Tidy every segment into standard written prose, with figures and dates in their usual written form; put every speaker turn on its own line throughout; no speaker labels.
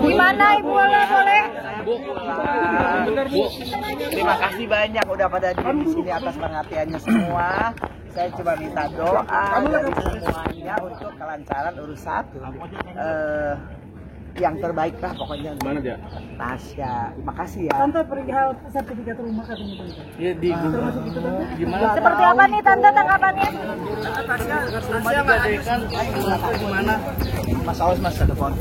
Gimana Ibu boleh?
Bu. Terima kasih banyak udah pada di sini atas perhatiannya semua. Saya cuma minta doa dari semuanya untuk kelancaran urusan yang terbaik lah pokoknya.
Mana dia?
Tasya, makasih ya.
Tante perihal sertifikat rumah katanya Tante.
Iya di
Termasuk itu Tante.
gimana?
Seperti apa nih Tante tanggapannya?
Rumah digadaikan gimana?
Mas Aus Mas telepon.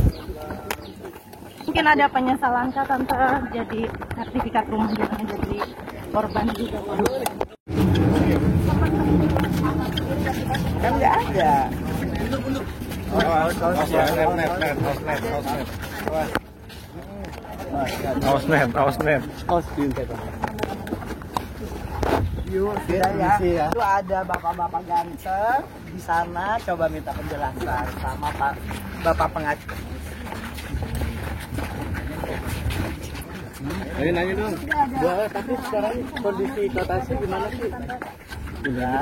Mungkin ada penyesalan kah Tante jadi sertifikat rumah jangan jadi korban juga.
Kan nggak ada. Itu ada bapak-bapak ganteng di sana, coba minta penjelasan sama Pak Bapak pengacara.
Ayo nanya dong. Tapi sekarang kondisi Tasya gimana sih?
Udah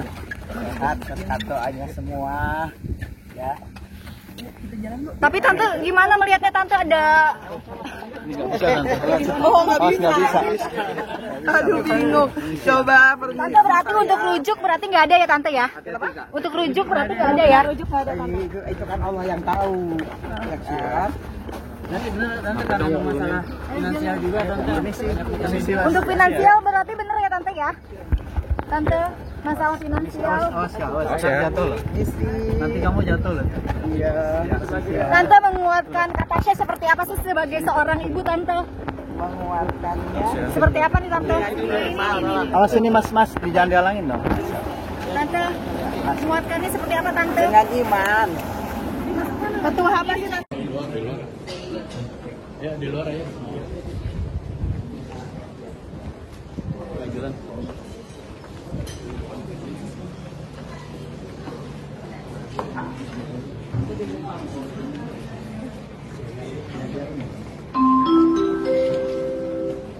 sehat, sehat doanya semua ya.
Tapi Tante gimana melihatnya Tante ada
Nggak bisa. Aduh bingung. Coba
Tante berarti untuk rujuk berarti nggak ada ya Tante ya? Untuk rujuk berarti nggak ada ya? Rujuk nggak ada Tante.
Itu kan Allah yang tahu. Ya kan?
Nanti karena masalah finansial juga Tante.
Untuk finansial berarti bener ya Tante ya? Tante masalah finansial.
Jatuh loh. Nanti kamu jatuh loh.
Iya.
Tante menguatkan Kak Tasya seperti apa sih sebagai seorang ibu Tante?
Menguatkannya.
Seperti apa nih Tante?
Awas ini mas di jangan dihalangin dong.
Tante menguatkannya seperti apa Tante?
Dengan iman.
Betul apa sih Tante?
Ya di luar aja. Jalan.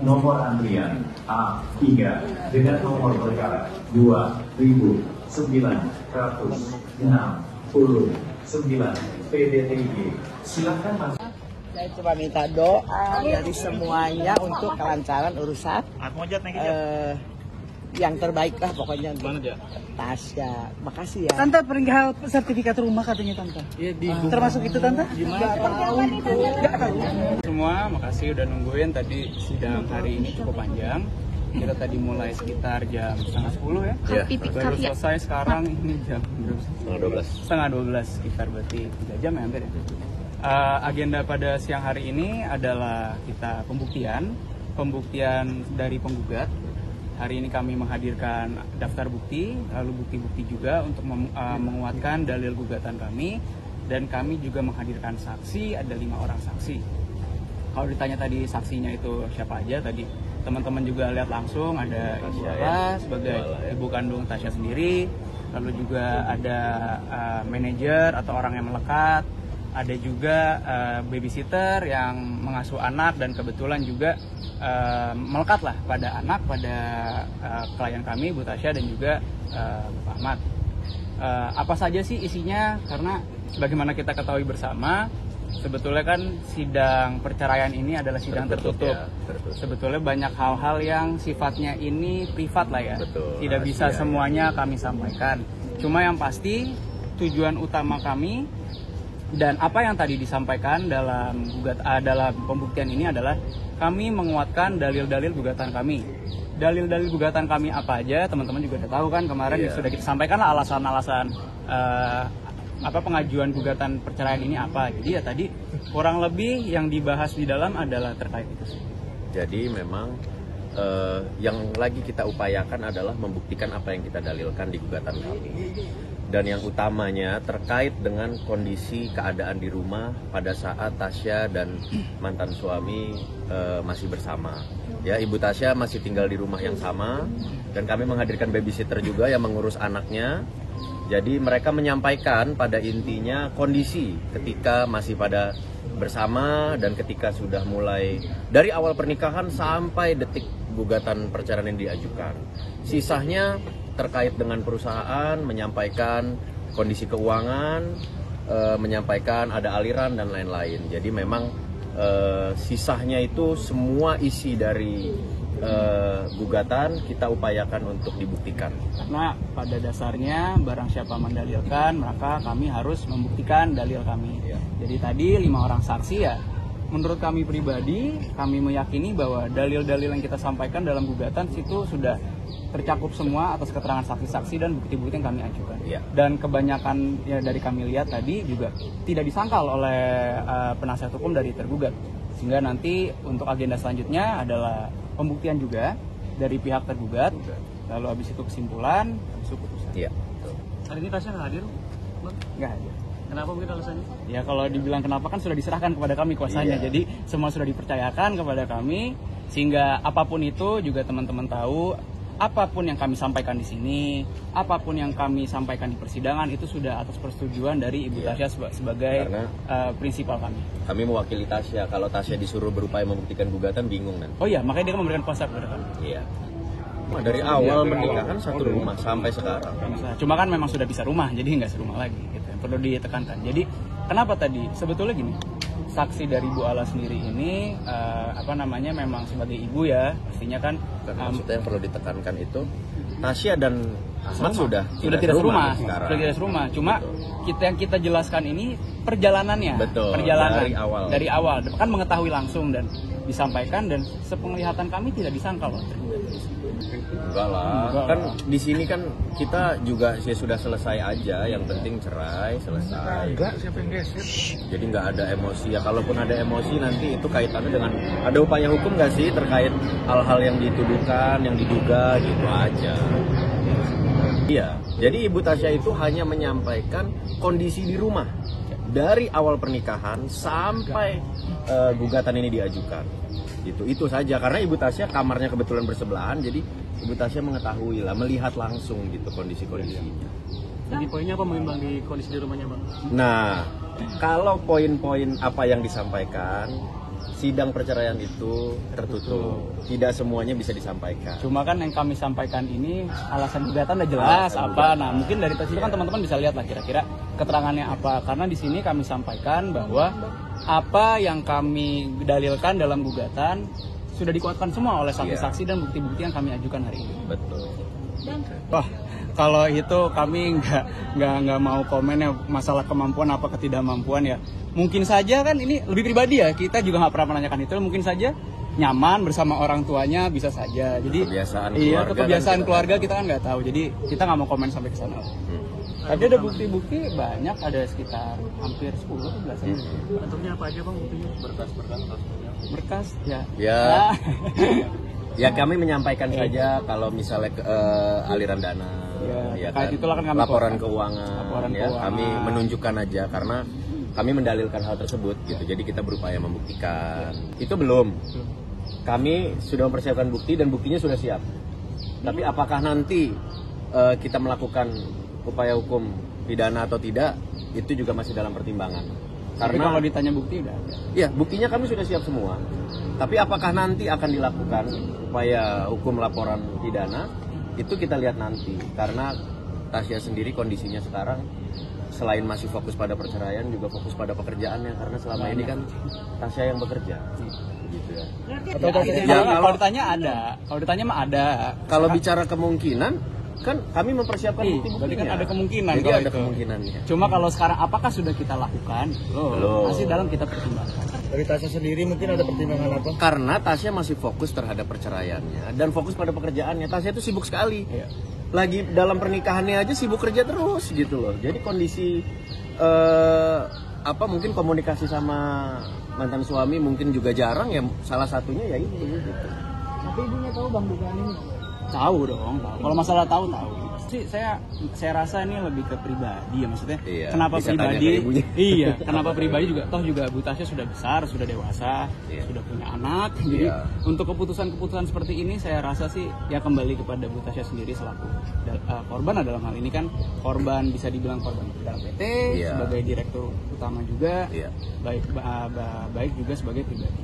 Nomor antrian A3 dengan nomor perkara 2969 PDTG. Silakan masuk.
Saya cuma minta doa dari semuanya untuk kelancaran urusan yang terbaik lah pokoknya.
Mana dia?
Tasya, makasih ya.
Tante perihal sertifikat rumah katanya Tante.
Iya di
Termasuk itu Tante?
gimana?
Nggak tahu.
Semua makasih udah nungguin tadi sidang hari ini cukup panjang. Kita tadi mulai sekitar jam 11:30 ya. Baru selesai sekarang ini jam setengah 12 sekitar berarti 3 jam ya hampir ya. Agenda pada siang hari ini adalah kita pembuktian dari penggugat. Hari ini kami menghadirkan daftar bukti, lalu bukti-bukti juga untuk menguatkan dalil gugatan kami, dan kami juga menghadirkan saksi, ada 5 orang saksi. Kalau ditanya tadi saksinya itu siapa aja, tadi teman-teman juga lihat langsung ada Ibu Ara sebagai ibu kandung Tasya sendiri, lalu juga ada manajer atau orang yang melekat, ada juga babysitter yang mengasuh anak dan kebetulan juga melekat lah pada anak, pada klien kami Bu Tasya dan juga Pak Ahmad. Apa saja sih isinya? Karena sebagaimana kita ketahui bersama, sebetulnya kan sidang perceraian ini adalah sidang tertutup. Sebetulnya banyak hal-hal yang sifatnya ini privat lah ya. Tidak bisa semuanya kami sampaikan. Cuma yang pasti tujuan utama kami dan apa yang tadi disampaikan dalam pembuktian ini adalah kami menguatkan dalil-dalil gugatan kami. Dalil-dalil gugatan kami apa aja, teman-teman juga udah tahu kan kemarin sudah kita sampaikan lah alasan-alasan pengajuan gugatan perceraian ini apa. Jadi ya tadi kurang lebih yang dibahas di dalam adalah terkait itu.
Jadi memang yang lagi kita upayakan adalah membuktikan apa yang kita dalilkan di gugatan kami. Dan yang utamanya terkait dengan kondisi keadaan di rumah pada saat Tasya dan mantan suami masih bersama. Ya, Ibu Tasya masih tinggal di rumah yang sama dan kami menghadirkan babysitter juga yang mengurus anaknya. Jadi mereka menyampaikan pada intinya kondisi ketika masih pada bersama dan ketika sudah mulai dari awal pernikahan sampai detik gugatan perceraian yang diajukan. Sisanya terkait dengan perusahaan, menyampaikan kondisi keuangan, menyampaikan ada aliran dan lain-lain. Jadi memang sisanya itu semua isi dari gugatan kita upayakan untuk dibuktikan.
Karena pada dasarnya barang siapa mendalilkan, maka kami harus membuktikan dalil kami.
Ya.
Jadi tadi 5 orang saksi ya, menurut kami pribadi, kami meyakini bahwa dalil-dalil yang kita sampaikan dalam gugatan situ sudah tercakup semua atas keterangan saksi-saksi dan bukti-bukti yang kami ajukan.
Ya.
Dan kebanyakan ya dari kami lihat tadi juga tidak disangkal oleh penasihat hukum dari tergugat. Sehingga nanti untuk agenda selanjutnya adalah pembuktian juga dari pihak tergugat, lalu habis itu kesimpulan, habis itu putusan.
Iya.
Hari ini Tasya nggak hadir?
Nggak hadir.
Kenapa mungkin alasannya?
Ya kalau dibilang kenapa kan sudah diserahkan kepada kami kuasanya,
Iya.
jadi semua sudah dipercayakan kepada kami, sehingga apapun itu juga teman-teman tahu, apapun yang kami sampaikan di sini, apapun yang kami sampaikan di persidangan itu sudah atas persetujuan dari Ibu
Iya.
Tasya sebagai
Karena
prinsipal kami.
kami mewakili Tasya. Kalau Tasya disuruh berupaya membuktikan gugatan, bingung nanti.
Oh iya, makanya dia memberikan kuasa kepada kami.
Iya. Dari awal pernikahan satu rumah sampai sekarang.
Cuma kan memang sudah bisa rumah, jadi nggak serumah lagi. Gitu. Yang perlu ditekankan. Jadi kenapa tadi? Sebetulnya gini, saksi dari Bu Ala sendiri ini memang sebagai ibu ya, pastinya kan.
Maksudnya yang perlu ditekankan itu Tasya dan Ahmad sudah
tidak serumah
sekarang.
Sudah tidak serumah. Cuma yang kita jelaskan ini perjalanannya.
Betul,
Perjalanan
dari awal.
Kan mengetahui langsung dan disampaikan, dan sepenglihatan kami tidak disangkal loh.
Enggak lah, kan di sini kan kita juga ya sudah selesai aja, yang penting cerai selesai.
Enggak, siapa yang geser?
Jadi nggak ada emosi ya, kalaupun ada emosi nanti itu kaitannya dengan ada upaya hukum nggak sih terkait hal-hal yang dituduhkan, yang diduga gitu aja. Iya, jadi Ibu Tasya itu hanya menyampaikan kondisi di rumah dari awal pernikahan sampai gugatan ini diajukan. Itu saja, karena Ibu Tasya kamarnya kebetulan bersebelahan, jadi Ibu Tasya mengetahui lah, melihat langsung gitu kondisi-kondisinya.
Jadi poinnya apa mungkin Bang di kondisi di rumahnya Bang?
Nah, kalau poin-poin apa yang disampaikan, sidang perceraian itu tertutup, tidak semuanya bisa disampaikan.
Cuma kan yang kami sampaikan ini alasan gugatan udah jelas apa. Nah, mungkin dari situ kan teman-teman bisa lihat lah kira-kira keterangannya apa. Karena di sini kami sampaikan bahwa apa yang kami dalilkan dalam gugatan sudah dikuatkan semua oleh saksi-saksi dan bukti-bukti yang kami ajukan hari ini.
Betul.
Wah, kalau itu kami nggak mau komen ya masalah kemampuan apa ketidakmampuan ya. Mungkin saja kan ini lebih pribadi ya, kita juga nggak pernah menanyakan itu. Mungkin saja nyaman bersama orang tuanya, bisa saja. Jadi kebiasaan keluarga kita kan nggak tahu. Jadi kita nggak mau komen sampai ke sana. Tadi ada bukti-bukti banyak, ada sekitar hampir 10 atau belasan.
Bentuknya apa aja Bang buktinya?
Berkas ya.
Ya kami menyampaikan saja kalau misalnya aliran dana, ya kan,
itulah kan kami
laporan keuangan,
keuangan.
Kami menunjukkan aja karena kami mendalilkan hal tersebut gitu. Jadi kita berupaya membuktikan. Itu belum. Kami sudah mempersiapkan bukti dan buktinya sudah siap. Tapi apakah nanti kita melakukan upaya hukum pidana atau tidak, itu juga masih dalam pertimbangan. Karena
kalau ditanya bukti udah ada.
Iya, buktinya kami sudah siap semua. Tapi apakah nanti akan dilakukan upaya hukum laporan pidana, itu kita lihat nanti. Karena Tasya sendiri kondisinya sekarang selain masih fokus pada perceraian, juga fokus pada pekerjaannya. Karena selama ini kan Tasya yang bekerja. Gitu ya.
Kalau ditanya ada, kalau ditanya mah ada.
Kalau bicara kemungkinan, kan kami mempersiapkan bukti-buktinya.
Berarti kan ada kemungkinan.
Jadi ada kemungkinannya.
Cuma kalau sekarang apakah sudah kita lakukan?
Belum.
Masih dalam kita pertimbangkan.
Dari Tasya sendiri mungkin ada pertimbangan apa?
Karena Tasya masih fokus terhadap perceraiannya dan fokus pada pekerjaannya. Tasya itu sibuk sekali.
Iya.
Lagi dalam pernikahannya aja sibuk kerja terus gitu loh. Jadi kondisi mungkin komunikasi sama mantan suami mungkin juga jarang ya, salah satunya ya itu gitu.
Tapi ibunya tahu Bang dugaan ini?
Tahu dong, tahu. Kalau masalah tahu. Sih saya rasa ini lebih ke pribadi ya, maksudnya.
Iya,
kenapa
bisa
pribadi?
tanya ke ibunya.
Iya, kenapa pribadi juga toh juga Bu Tasya sudah besar, sudah dewasa,
Iya.
sudah punya anak. Jadi
Iya.
untuk keputusan-keputusan seperti ini saya rasa sih ya kembali kepada Bu Tasya sendiri selaku korban dalam hal ini kan korban, bisa dibilang korban dalam PT,
Iya.
sebagai direktur utama juga,
Iya.
baik juga sebagai pribadi.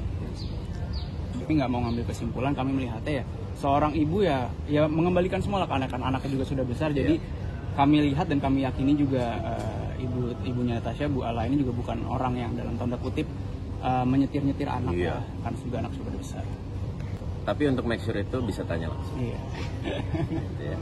Tapi nggak mau ngambil kesimpulan, kami melihatnya ya seorang ibu ya mengembalikan semua lah ke anak-anaknya juga sudah besar. Jadi kami lihat dan kami yakini juga ibunya Tasya, Bu Ala ini juga bukan orang yang dalam tanda kutip menyetir-nyetir anak
Iya.
lah, kan juga anak sudah besar.
Tapi untuk make sure itu bisa tanya langsung.
Iya.